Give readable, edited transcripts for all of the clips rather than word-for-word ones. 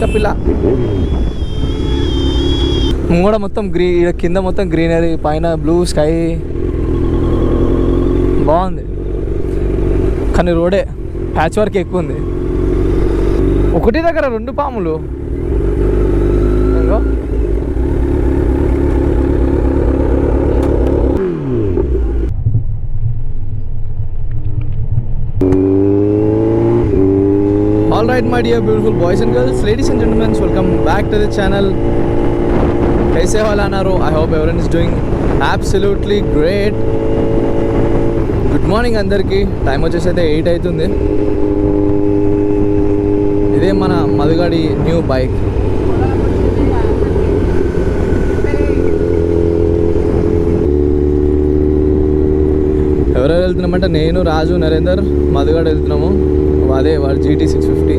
చిక్క పిల్ల ముంగడ మొత్తం కింద మొత్తం గ్రీనరీ, పైన బ్లూ స్కై, బాగుంది. కానీ రోడే ప్యాచ్ వర్క్ ఎక్కువ ఉంది. ఒకటి దగ్గర 2 పాములు. Alright my dear beautiful boys and girls, ladies and gentlemen, welcome back to the channel. Kaise wala naro? I hope everyone is doing absolutely great. Good morning andarki. Time vachesade 8 aitundi. Ide mana Madugadi new bike. ఎవరెవరు వెళ్తున్నామంటే నేను, రాజు, నరేందర్ మధుగాడు వెళ్తున్నాము. అదే వాడు GT 650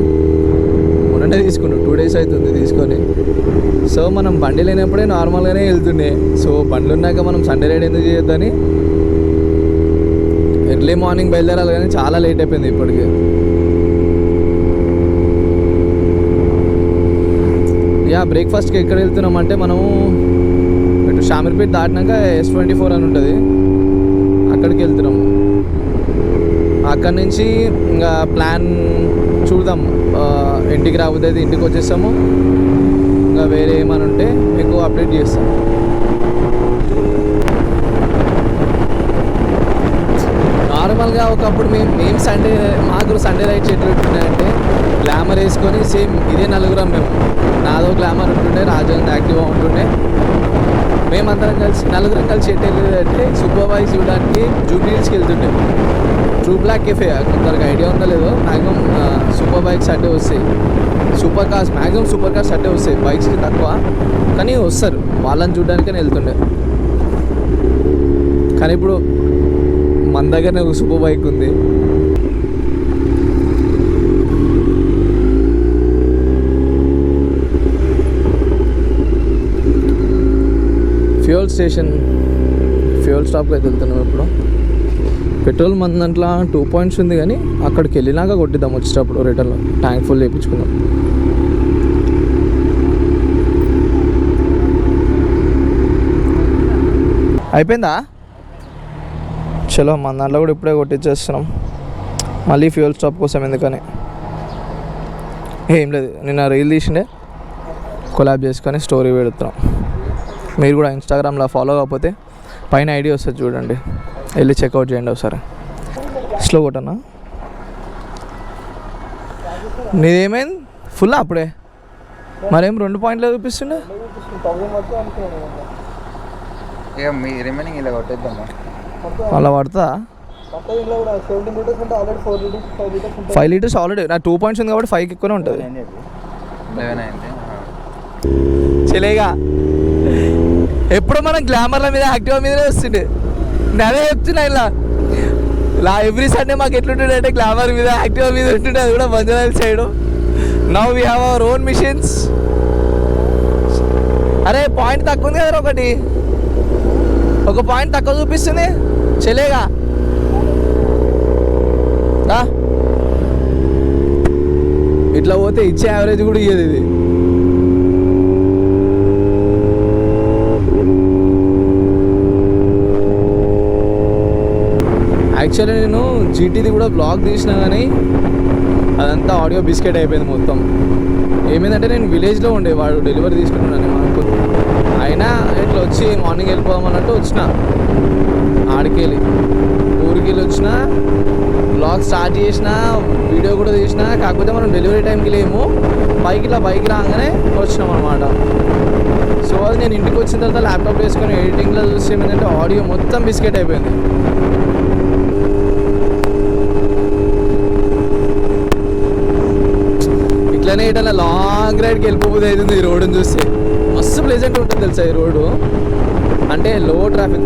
మొన్నే తీసుకున్నాడు. 2 days అవుతుంది తీసుకొని. So మనం బండి లేనప్పుడే నార్మల్గానే వెళ్తుండే. సో బండ్లు ఉన్నాక మనం సండే రైడ్ ఎందుకు చేయొద్దని ఎర్లీ మార్నింగ్ బయలుదేరాలి, కానీ చాలా లేట్ అయిపోయింది ఇప్పటికి. బ్రేక్ఫాస్ట్కి ఎక్కడ వెళ్తున్నామంటే మనము ఇటు షామీర్పేట దాటినాక S24 అని ఉంటుంది, అక్కడికి వెళ్తున్నాము. అక్కడి నుంచి ఇంకా ప్లాన్ చూద్దాం. ఇంటికి రాబోతే ఇంటికి వచ్చేస్తాము. ఇంకా వేరే ఏమైనా ఉంటే మీకు అప్డేట్ చేస్తాం. నార్మల్గా ఒకప్పుడు మేము మాకు సండే రైడ్స్ ఎట్లా ఉంటున్నాయంటే గ్లామర్ వేసుకొని సేమ్ ఇదే నలుగురం మేము. నాదో గ్లామర్ ఉంటుండే, రాజు యాక్టివ్గా ఉంటుండే. మేమందరం కలిసి నలుగురం కలిసి ఎటు వెళ్ళేదంటే సూపర్ బైక్స్ చూడడానికి జూబ్లీహిల్స్కి వెళ్తుండే. ట్రూ బ్లాక్ కెఫే, కొందరికి ఐడియా ఉందో లేదో, మ్యాక్సిమం సూపర్ బైక్స్ అట్టే వస్తాయి. Super cars maximum super cars అట్టే వస్తాయి, బైక్స్కి తక్కువ, కానీ వస్తారు. వాళ్ళని చూడడానికని వెళ్తుండే. కానీ ఇప్పుడు మన దగ్గరనే ఒక సూపర్ బైక్ ఉంది. ఫ్యూయల్ స్టాప్కి అయితే వెళ్తున్నాం. ఇప్పుడు పెట్రోల్ మన దాంట్లో 2 points ఉంది, కానీ అక్కడికి వెళ్ళినాక కొట్టిద్దాం వచ్చేటప్పుడు. రిటర్న్లో ట్యాంక్ ఫుల్ చేయించుకుందాం. అయిపోయిందా? చలో మన దాంట్లో కూడా ఇప్పుడే కొట్టించేస్తున్నాం. మళ్ళీ ఫ్యూయల్ స్టాప్ కోసం ఎందుకని. ఏం లేదు, నిన్న రీల్ తీసిండే కొలాబ్ చేసుకొని స్టోరీ పెడుతున్నాం. మీరు కూడా ఇన్స్టాగ్రామ్లో ఫాలో కాకపోతే పైన ఐడి వస్తుంది చూడండి, వెళ్ళి చెక్అవుట్ చేయండి ఒకసారి. స్లో కొట్టనా? నీదేమైంది? ఫుల్ అప్పుడే మరేం 2 points చూపిస్తుండే. అలా పడుతుందా? 5 liters ఆల్రెడీ. నా 2 points ఉంది కాబట్టి 5 ఎక్కువనే ఉంటుంది. చెలేగా ఎప్పుడు మనం గ్లామర్ల మీద యాక్టివా మీదనే వస్తుండే. నేనే చెప్తున్నా ఇలా ఎవ్రీ సండే మాకు ఎట్లుంటుండే అంటే గ్లామర్ మీద యాక్టివా మీద ఉంటుండే. అది కూడా Banjara Hills side. Now we have our own machines. అరే పాయింట్ తక్కువ ఉంది కదా, ఒక పాయింట్ తక్కువ చూపిస్తుంది. చెలేగా ఇట్లా పోతే ఇచ్చే యావరేజ్ కూడా ఇయ్యదు ఇది. యాక్చువల్లీ నేను GTది కూడా బ్లాగ్ తీసినా, కానీ అదంతా ఆడియో బిస్కెట్ అయిపోయింది మొత్తం. ఏమైందంటే నేను విలేజ్లో ఉండే, వాడు డెలివరీ తీసుకుంటున్నాను మాకు. అయినా ఇట్లా వచ్చి మార్నింగ్ వెళ్ళిపోదామన్నట్టు వచ్చిన, ఊరికి వెళ్ళి వచ్చిన, బ్లాగ్ స్టార్ట్ చేసిన, వీడియో కూడా తీసిన. కాకపోతే మనం డెలివరీ టైంకి లేము, బైక్ రాగానే వచ్చినాం అనమాట. సో అది నేను ఇంటికి వచ్చిన తర్వాత ల్యాప్టాప్ వేసుకొని ఎడిటింగ్లో చూసి ఏమైందంటే ఆడియో మొత్తం బిస్కెట్ అయిపోయింది. ఇట్లనే ఇట్లా లాంగ్ రైడ్కి వెళ్ళిపోతుంది అవుతుంది. ఈ రోడ్డుని చూస్తే మస్తు ప్లెజెంట్ ఉంటుంది తెలుసా ఈ రోడ్డు. అంటే లో ట్రాఫిక్,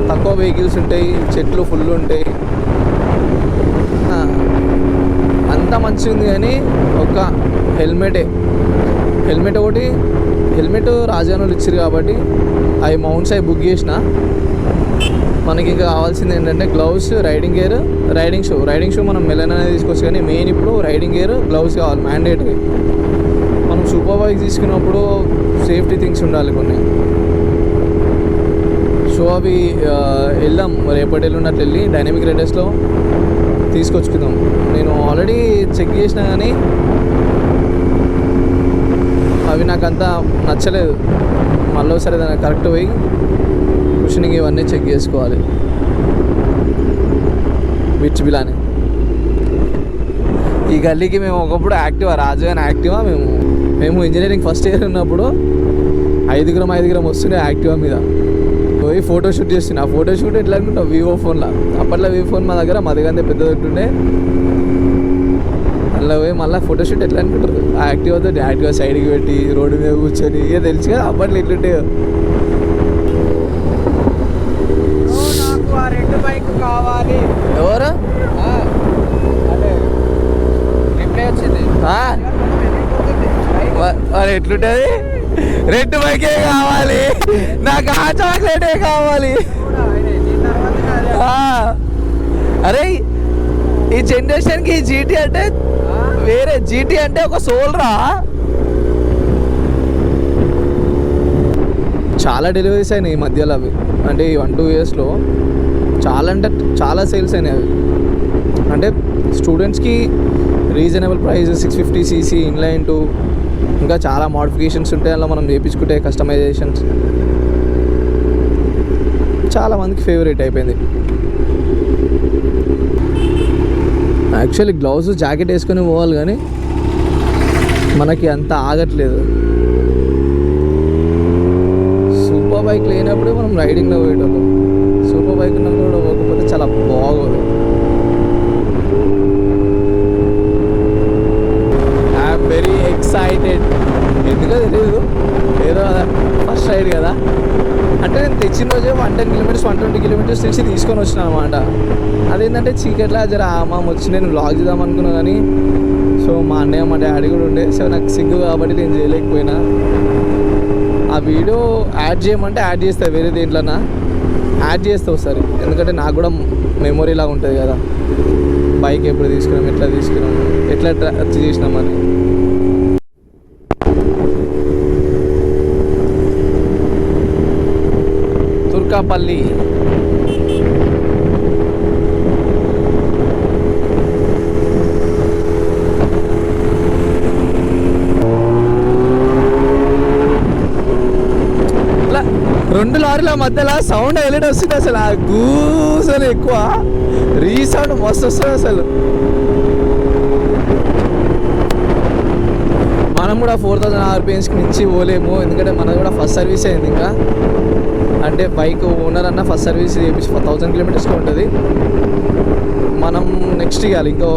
తక్కువ వెహికల్స్ ఉంటాయి, చెట్లు ఫుల్ ఉంటాయి, అంతా మంచిగా ఉంది. కానీ ఒక హెల్మెట్ ఒకటి రాజానులు ఇచ్చారు కాబట్టి అవి మౌంట్స్ అవి బుక్ చేసిన. మనకి ఇంకా కావాల్సింది ఏంటంటే gloves, riding gear, riding shoe మనం మెలన్ అనేది తీసుకోవచ్చు. కానీ మెయిన్ ఇప్పుడు రైడింగ్ గేర్, గ్లౌస్ కావాలి మ్యాండేటరీ. మనం సూపర్ బైక్ తీసుకున్నప్పుడు సేఫ్టీ థింగ్స్ ఉండాలి కొన్ని. సో అవి వెళ్దాం రేపటి ఎల్లున్నట్టు వెళ్ళి డైనమిక్ రైడర్స్లో తీసుకొచ్చుకుందాం. నేను ఆల్రెడీ చెక్ చేసినా కానీ అవి నాకు అంతా నచ్చలేదు. మళ్ళీ ఒకసారి దాన్ని కరెక్ట్ పోయి కుషనింగ్ ఇవన్నీ చెక్ చేసుకోవాలి. బిచ్ బిలాని ఈ గల్లీకి మేము ఒకప్పుడు యాక్టివా, రాజు అని యాక్టివా, మేము ఇంజనీరింగ్ ఫస్ట్ ఇయర్ ఉన్నప్పుడు ఐదుగురం వస్తుండే యాక్టివా మీద పోయి ఫోటోషూట్ చేస్తున్నా. ఆ ఫోటోషూట్ ఎట్లా అనుకుంటాం, వివో ఫోన్లో. అప్పట్లో వివో ఫోన్ మా దగ్గర మదిగందే పెద్దది ఉంటుండే. అలా పోయి మళ్ళీ ఫోటోషూట్ ఎట్లా అనుకుంటారు, ఆ యాక్టివాతో యాక్టివా సైడ్కి పెట్టి రోడ్డు మీద కూర్చొని, ఇక తెలుసు కదా అప్పట్లో ఎట్లుంటే. నాకు ఆ రెడ్ బైక్ కావాలి. ఎవరు అదే రిప్లై వచ్చింది. మరి ఎట్లుంటుంది, రెడ్ బైకే కావాలి నాకు, ఆ చాక్లెటే కావాలి. అరే ఈ జనరేషన్కి జీటీ అంటే వేరే, జీటీ అంటే ఒక సోల్ రా. చాలా డెలివరీస్ అయినాయి ఈ మధ్యలో అవి, అంటే ఈ 1-2 ఇయర్స్లో చాలా అంటే చాలా సేల్స్ అయినాయి అవి. అంటే స్టూడెంట్స్కి reasonable price, 650cc inline to ఇంకా చాలా మోడిఫికేషన్స్ ఉంటాయి అలా మనం చేయించుకుంటే, కస్టమైజేషన్స్. చాలామందికి ఫేవరెట్ అయిపోయింది. యాక్చువల్లీ గ్లౌస్ జాకెట్ వేసుకొని పోవాలి కానీ మనకి అంత ఆగట్లేదు. సూపర్ బైక్ లేనప్పుడే మనం రైడింగ్లో పోయేటోళ్ళం. సూపర్ బైక్ ఉన్నప్పుడు కూడా పోకపోతే చాలా బాగోదు. I'm very excited. ఎందుకో తెలియదు, ఏదో ఫస్ట్ రైడ్ కదా. అంటే నేను తెచ్చిన రోజే 110 కిలోమీటర్స్ 120 కిలోమీటర్స్ తెచ్చి తీసుకొని వచ్చిన అనమాట. అదేంటంటే చీకట్లా జర మామ వచ్చి నేను వ్లాగ్ చేద్దాం అనుకున్నా కానీ, సో మా అన్నయ్య మా డాడీ కూడా ఉండే. సో నాకు సిగ్గు కాబట్టి నేను చేయలేకపోయినా. ఆ వీడియో యాడ్ చేయమంటే యాడ్ చేస్తా, వేరే దేంట్లోనా యాడ్ చేస్తా ఒకసారి. ఎందుకంటే నాకు కూడా మెమొరీ లాగా ఉంటుంది కదా, బైక్ ఎప్పుడు తీసుకున్నాం, ఎట్లా తీసుకున్నాం, ఎట్లా చేసినామని. తుర్కాపల్లి ఇలా 2 లారీల మధ్యలో సౌండ్ హైలైట్ వస్తుంది అసలు. ఆ గూసలు ఎక్కువ, రీసౌండ్ మస్తు వస్తుంది అసలు. మనం కూడా 4000 RPMస్కి మించి పోలేము, ఎందుకంటే మనది కూడా ఫస్ట్ సర్వీస్ అయింది. ఇంకా అంటే బైక్ ఓనర్ అన్న ఫస్ట్ సర్వీస్ చేయించి 1000 కిలోమీటర్స్కి ఉంటుంది. మనం నెక్స్ట్ ఇవ్వాలి, ఇంకో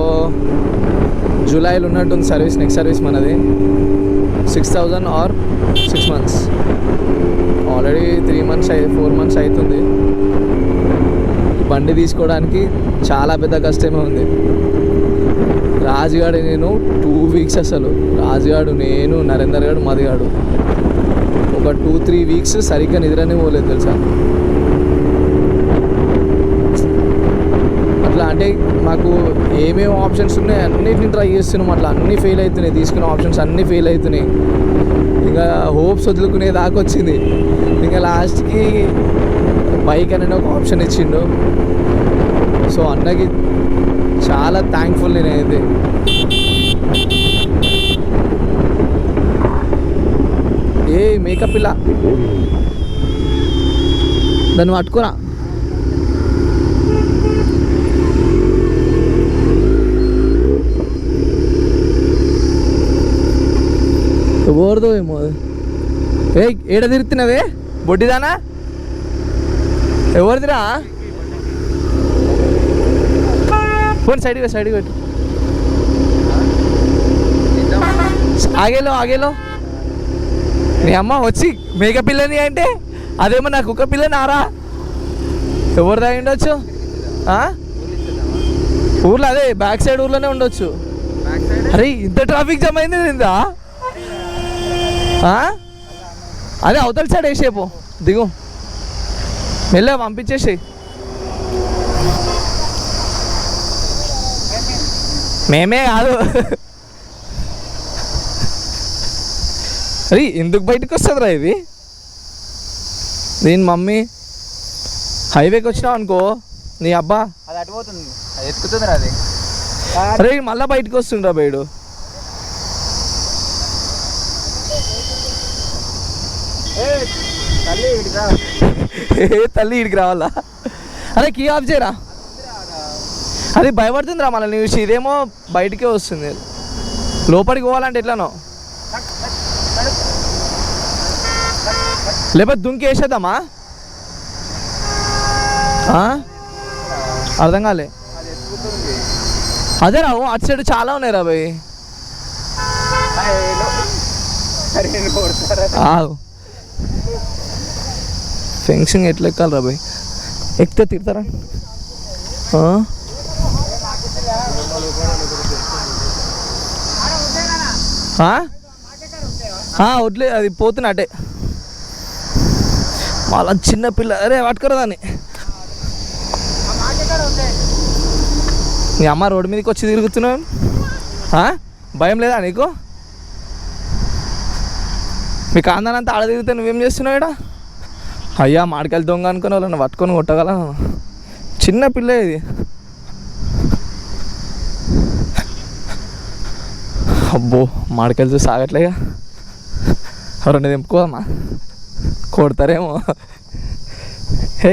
జూలైలో ఉన్నట్టుంది సర్వీస్. నెక్స్ట్ సర్వీస్ మనది 6000 ఆర్ 6 months. ఆల్రెడీ 4 months అవుతుంది. బండి తీసుకోవడానికి చాలా పెద్ద కష్టమే ఉంది. రాజుగాడు నేను 2 weeks అసలు, రాజుగాడు నేను నరేందర్ గాడు మదిగాడు ఒక 2-3 weeks సరిగ్గా నిద్రనే పోలేదు తెలుసా. అట్లా అంటే మాకు ఏమేమి ఆప్షన్స్ ఉన్నాయి అన్నిటిని ట్రై చేస్తున్నాం. అట్లా అన్నీ ఫెయిల్ అవుతున్నాయి, తీసుకున్న ఆప్షన్స్ అన్నీ ఫెయిల్ అవుతున్నాయి. ఇంకా హోప్స్ వదులుకునే దాకా వచ్చింది. ఇంకా లాస్ట్కి బైక్ అనేది ఒక ఆప్షన్ ఇచ్చిండు. సో అన్నకి చాలా థ్యాంక్ఫుల్ నేనైతే. ఏ మేకప్ ఇలా దాన్ని పట్టుకోరా. ఎవరిదో ఏమో. ఏ ఏడ తిరుగుతున్నావే బొడ్డిదానా, ఎవరిదిరా? ఫోన్ సైడ్గా పెట్టు. ఆగేలో నీ అమ్మ వచ్చి మేక పిల్లని అంటే అదేమో నాకు కుక్క పిల్ల నారా, ఎవరు దాగి ఉండొచ్చు ఊర్లో? అదే బ్యాక్ సైడ్ ఊర్లోనే ఉండొచ్చు. అరే ఇంత ట్రాఫిక్ జామ్ అయింది ఇందా. అదే అవతల సైడ్ వేసేపో, దిగు మెల్లగా పంపించేసి. మేమే కాదు అరే ఎందుకు బయటకు వస్తుందిరా ఇది? దీని మమ్మీ హైవేకి వచ్చినావు అనుకో నీ అబ్బా అది అటుపోతుంది, అది ఎత్తుకుతుందిరా అది. అరే మళ్ళీ బయటకు వస్తుండ్రా బయడు. తల్లి ఇడిరా. తల్లి ఇడికి రావాలా? అరే కీ ఆఫ్ చేయరా, అది భయపడుతుందిరా మనల్ని చూసి. ఇదేమో బయటికే వస్తుంది, లోపలికి పోవాలంటే ఎట్లానో. లేకపోతే దుంకి వేసేద్దామా? అర్థం కాలే. అది ఎత్తుకుతుంది. అదే రావు అటు సైడ్ చాలా ఉన్నాయి రా భయ్. ఫెన్సింగ్ ఎట్లా ఎక్కాలి రా భయ్? ఎక్కితే తిడతారా? వడ్లే అది పోతున్నట్టే. మళ్ళా చిన్న పిల్ల. అరే పట్టుకోరా దాన్ని. నీ అమ్మ రోడ్డు మీదకి వచ్చి తిరుగుతున్నావు, భయం లేదా నీకు? మీ కాందానంతా ఆడ తిరిగితే నువ్వేం చేస్తున్నావు ఇక్కడ? అయ్యా మాడికాయలు దొంగ అనుకుని వాళ్ళని పట్టుకొని కొట్టగల చిన్న పిల్ల ఇది. అబ్బో మాడికాయలు చూసి ఆగట్లేగా. రెండు తెంపుకోదమ్మా, కొడతారేమో. హే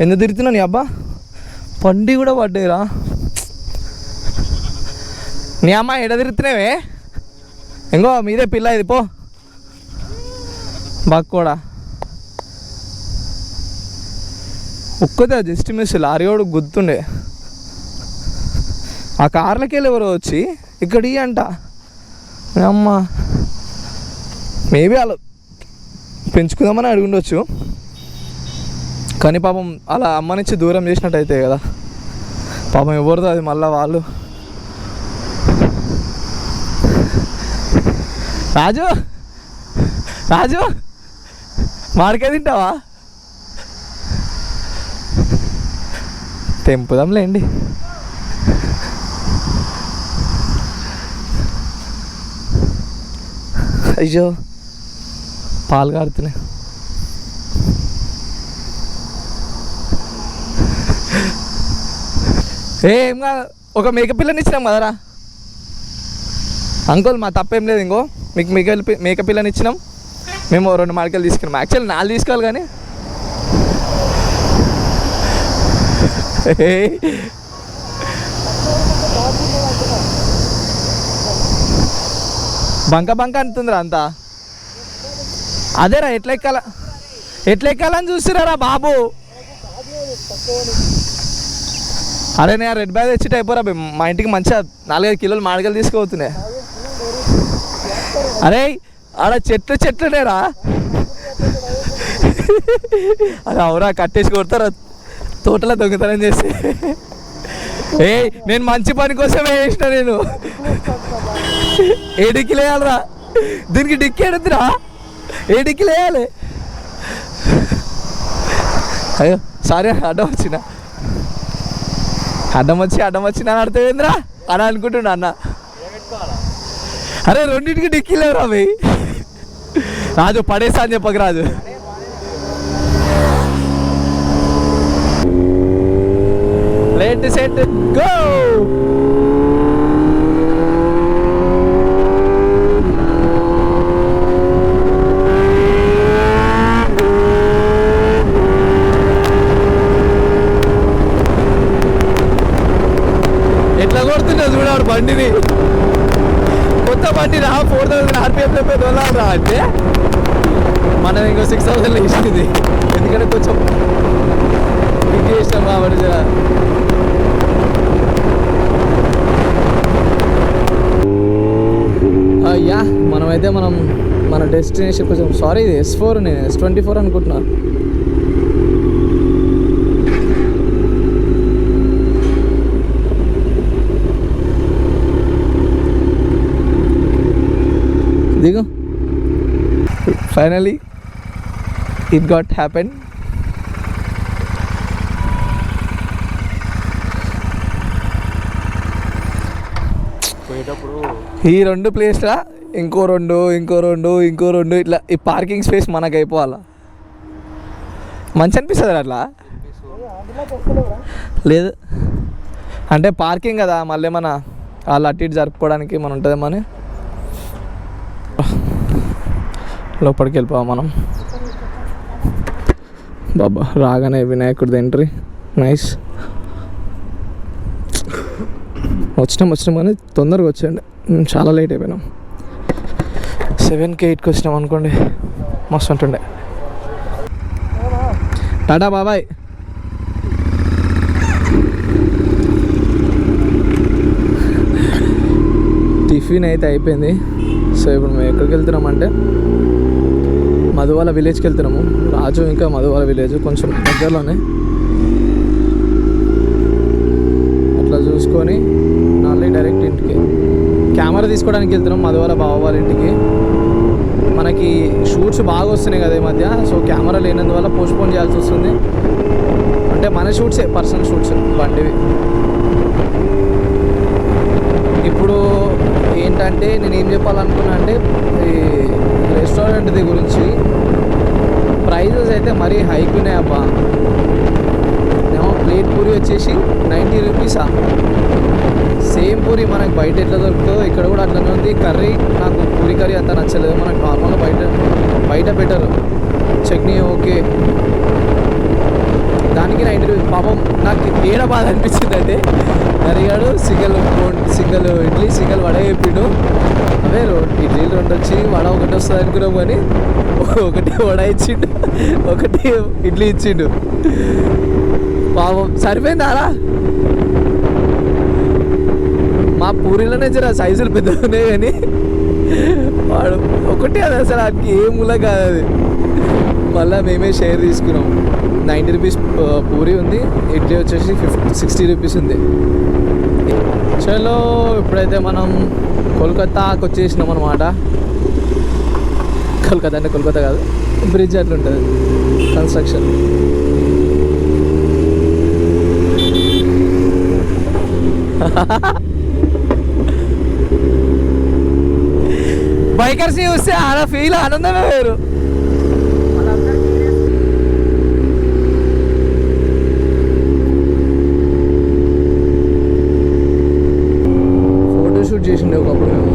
ఎందుకు తిరుగుతున్నావు నీ అబ్బా? పండి కూడా పడ్డాయిరా. నీ అమ్మ ఎడ తిరుగుతున్నావే? ఇంకో మీదే పిల్ల ఇది, పో బాగా. ఒక్కదే జస్ట్ మిస్, లారీ వాడు గుర్తుండే. ఆ కార్లకి వెళ్ళి ఎవరో వచ్చి ఇక్కడ అంట. అమ్మ మేబీ వాళ్ళు పెంచుకుందామని అడిగి ఉండొచ్చు, కానీ పాపం అలా అమ్మనిచ్చి దూరం చేసినట్టు అయితే కదా పాపం. ఎవరిదో అది మళ్ళీ వాళ్ళు. రాజు రాజు మాడికాయ తింటావా? తెంపుదాంలేండి. అయ్యో పాలు కారుతున్నాయి. ఏం కాదు, ఒక మేకపిల్లని ఇచ్చినాం కదరా అంకుల్. మా తప్పేం లేదు. ఇంకో మీకు మేకపిల్లని ఇచ్చినాం మేము. 2 మాడికాయలు తీసుకున్నాం. యాక్చువల్లీ 4 తీసుకోవాలి కానీ బంక అంటుందిరా అంతా. అదేరా ఎట్లా ఎక్కాలని చూస్తున్నారా బాబు? అరే నేను రెడ్ బ్యాగ్ తెచ్చి అయిపోరా. మా ఇంటికి మంచిగా 4-5 కిలోలు మాడికాయలు తీసుకుపోతున్నాయి. అరే ఆడ చెట్లునేరా. అరే అవురా, కట్టేసి కొడతారా తోటలో దొంగతనం చేసి. నేను మంచి పని కోసమే వేసిన. నేను 7 కిలో వేయాలరా దీనికి. డిక్కి ఎడుతురా 7 కిలో వేయాలి. అయ్యో సారీ, అడ్డం వచ్చిన అని అర్థమైందిరా అని అనుకుంటున్నా అన్న. అరే 2టికి డిక్కీ లేవురా భయ్. రాజు పడేసా అని చెప్పక రాజు. Let set go. ఎట్లా కొడుతున్నా చూడాడు బండిని. కొత్త బండి రా, 4000 ఆర్పిఎఫ్లో తోలాలి రా అంటే మనం ఇంకో 6000 ఇస్తుంది. ఎందుకంటే కొంచెం బిగ్ చేస్తాం కాబట్టి. అయ్యా మనమైతే మన డెస్టినేషన్ కొంచెం. సారీ ఇది S4, నేను S24 అనుకుంటున్నా. దిగు. Finally it got happen. పోయేటప్పుడు ఈ 2 ప్లేస్లా ఇంకో రెండు ఇట్లా ఈ పార్కింగ్ స్పేస్ మనకు అయిపోవాలా. మంచి అనిపిస్తుంది అట్లా. లేదు అంటే పార్కింగ్ కదా, మళ్ళీ మన వాళ్ళు అటు ఇటు జరుపుకోవడానికి మనం ఉంటుందేమో అని లోపలికి వెళ్ళిపోవాలి మనం. బాబా రాగానే వినాయకుడిది ఎంట్రీ నైస్. వచ్చినాం కానీ తొందరగా వచ్చేయండి, చాలా లేట్ అయిపోయినాం. 7కి 8కి వచ్చినాం అనుకోండి, మస్తు ఉంటుండే. టాటా బాబాయ్. టిఫిన్ అయితే అయిపోయింది. సో ఇప్పుడు మేము ఎక్కడికి వెళ్తున్నామంటే మధువాల విలేజ్కి వెళ్తున్నాము. రాజు ఇంకా మధువాల విలేజ్ కొంచెం దగ్గరలోనే. అట్లా చూసుకొని నాలుగు డైరెక్ట్ ఇంటికి కెమెరా తీసుకోవడానికి వెళ్తున్నాం మధువాల బావ వాళ్ళ ఇంటికి. మనకి షూట్స్ బాగా వస్తున్నాయి కదా ఈ మధ్య. సో కెమెరా లేనందువల్ల పోస్ట్పోన్ చేయాల్సి వస్తుంది. అంటే మన షూట్సే, పర్సనల్ షూట్స్ బండివి. ఇప్పుడు ఏంటంటే నేను ఏం చెప్పాలనుకున్నా అంటే ఈ రెస్టారెంట్ది గురించి ప్రైజెస్ అయితే మరీ హైక్ ఉన్నాయి అబ్బా. ఏమో ప్లేట్ పూరి వచ్చేసి 90 రూపీసా. సేమ్ పూరి మనకు బయట ఎట్లా దొరుకుతుందో ఇక్కడ కూడా అట్లనే ఉంది. కర్రీ నాకు పూరి కర్రీ అంత నచ్చలేదు. మనకు నార్మల్గా బయట బెటర్. చట్నీ ఓకే, దానికి 90 రూపీస్. పాపం నాకు ఏడ బాధ అనిపించింది అంటే అడిగాడు సింగల్ ఇడ్లీ సింగల్ వడ చెప్పిండు. అవే ఇడ్లీలు 2 వచ్చి వడ ఒకటి వస్తుంది అనుకున్నాం, కానీ ఒకటి వడ ఇచ్చిండు, ఒకటి ఇడ్లీ ఇచ్చిండు. పాపం సరిపోయింది అలా. మా పూరీలోనే జర సైజులు పెద్దగా ఉన్నాయి, కానీ వాడు ఒకటి అది అసలు అది ఏ మూల కాదు అది. మళ్ళీ మేమే షేర్ తీసుకున్నాం. 90 రూపీస్ పూరి ఉంది, ఇడ్లీ వచ్చేసి 60 రూపీస్ ఉంది. చలో ఇప్పుడైతే మనం కోల్కతాకి వచ్చేసినాం అనమాట. కోల్కతా అంటే కోల్కతా కాదు, బ్రిడ్జ్ అట్లా ఉంటుంది కన్స్ట్రక్షన్. బైకర్స్ చూస్తే ఆడ ఫీల్ ఆనందమే వేరు. ఫోటోషూట్ చేసిండే ఒకప్పుడు మేము.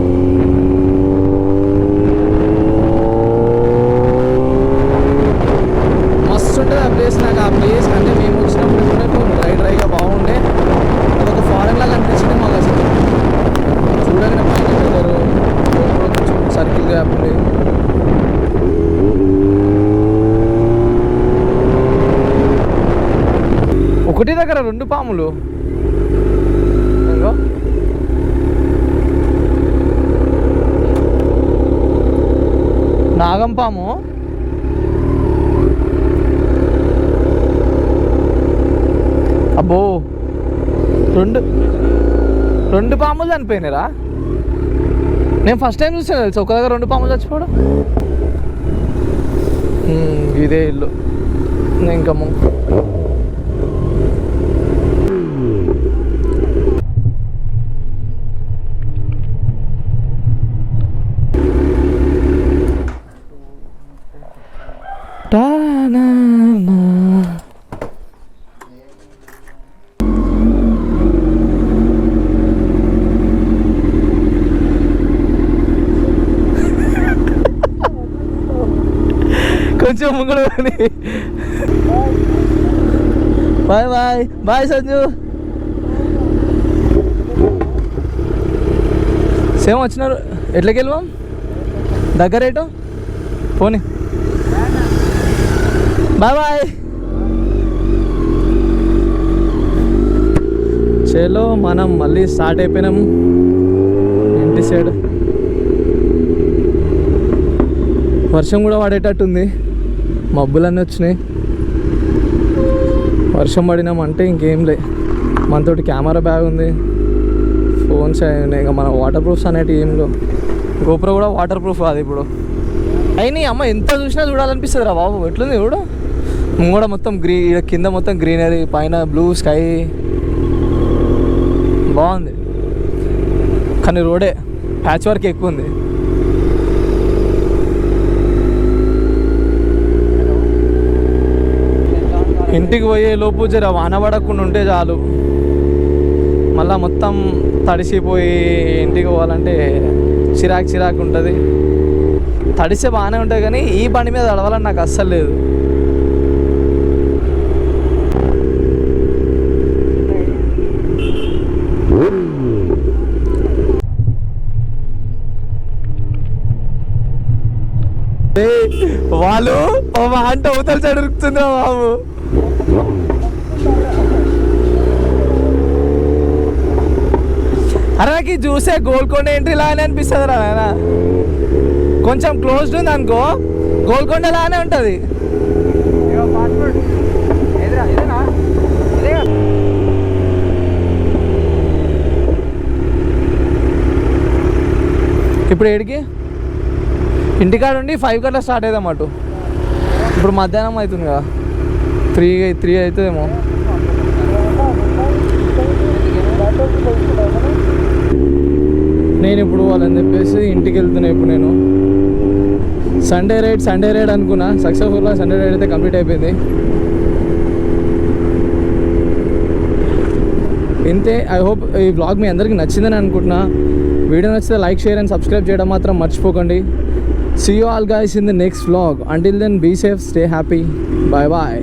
మస్తు ఉంటుంది ఆ ప్లేస్. నాకు ఆ ప్లేస్ అంటే మేము వచ్చినప్పుడు కూడా డ్రైగా బాగుండే. అదొక ఫారెన్ లాగా అనిపించింది మాకు అసలు. చూడగానే పైన సర్కిల్ గ్యాప్ ఉండే. ఒకటి దగ్గర 2 పాములు. నాగం పాము, అబ్బో 2 పాములు చనిపోయినారా? నేను ఫస్ట్ టైం చూసాను తెలుసు ఒక దగ్గర 2 పాములు చచ్చిపోవడం. ఇదే ఇల్లు ఇంకా కొంచెం ముంగడు. Bye bye bye Sanju. Same వచ్చినారు. ఎట్లకి వెళ్ళాం దగ్గర ఏటో పోనీ. Bye bye. చలో మనం మళ్ళీ స్టార్ట్ అయిపోయినాము ఇంటి సైడ్. వర్షం కూడా పడేటట్టుంది, మబ్బులన్నీ వచ్చినాయి. వర్షం పడినామంటే ఇంకేం లే. మనతోటి కెమెరా బ్యాగ్ ఉంది, ఫోన్స్ ఉన్నాయి. ఇంకా మన వాటర్ ప్రూఫ్స్ అనేటివి ఏం లేవు. గోప్రో కూడా వాటర్ ప్రూఫ్ కాదు ఇప్పుడు. అయినా అమ్మ ఎంత చూసినా చూడాలనిపిస్తుంది రా బాబు. ఎట్లుంది ఇప్పుడు ముంగడ మొత్తం కింద మొత్తం గ్రీనరీ, పైన బ్లూ స్కై బాగుంది. కానీ రోడే ప్యాచ్ వర్క్ ఎక్కువ ఉంది. ఇంటికి పోయే లోపు జర వాన పడకుండా ఉంటే చాలు. మళ్ళా మొత్తం తడిసిపోయి ఇంటికి పోవాలంటే చిరాకు ఉంటుంది. తడిసే బాగానే ఉంటుంది కానీ ఈ బండి మీద తడవాలని నాకు అస్సలు లేదు. వాళ్ళు అంటే అవతల సైడ్ ఉరుకుతుందా బాబు. అరే నాకు చూసే గోల్కొండ ఎంట్రీ లాగానే అనిపిస్తుంది రా నాయన. కొంచెం క్లోజ్డ్ ఉంది అనుకో గోల్కొండ లాగానే ఉంటుంది. ఇప్పుడు ఏడికి ఇంటికాడ ఉండి 5 గంటల స్టార్ట్ అవుదాం అటు. ఇప్పుడు మధ్యాహ్నం అవుతుంది కదా, 3 అవుతుందేమో. నేను ఇప్పుడు వాళ్ళని చెప్పేసి ఇంటికి వెళ్తున్నా. ఇప్పుడు నేను సండే రైడ్ అనుకున్నా, సక్సెస్ఫుల్గా సండే రైడ్ అయితే కంప్లీట్ అయిపోయింది. ఇంతే. ఐ హోప్ ఈ వ్లాగ్ మీ అందరికీ నచ్చిందని అనుకుంటున్నా. వీడియో నచ్చితే లైక్, షేర్ అండ్ సబ్స్క్రైబ్ చేయడం మాత్రం మర్చిపోకండి. See you all guys in the next vlog. Until then, be safe, stay happy. Bye bye.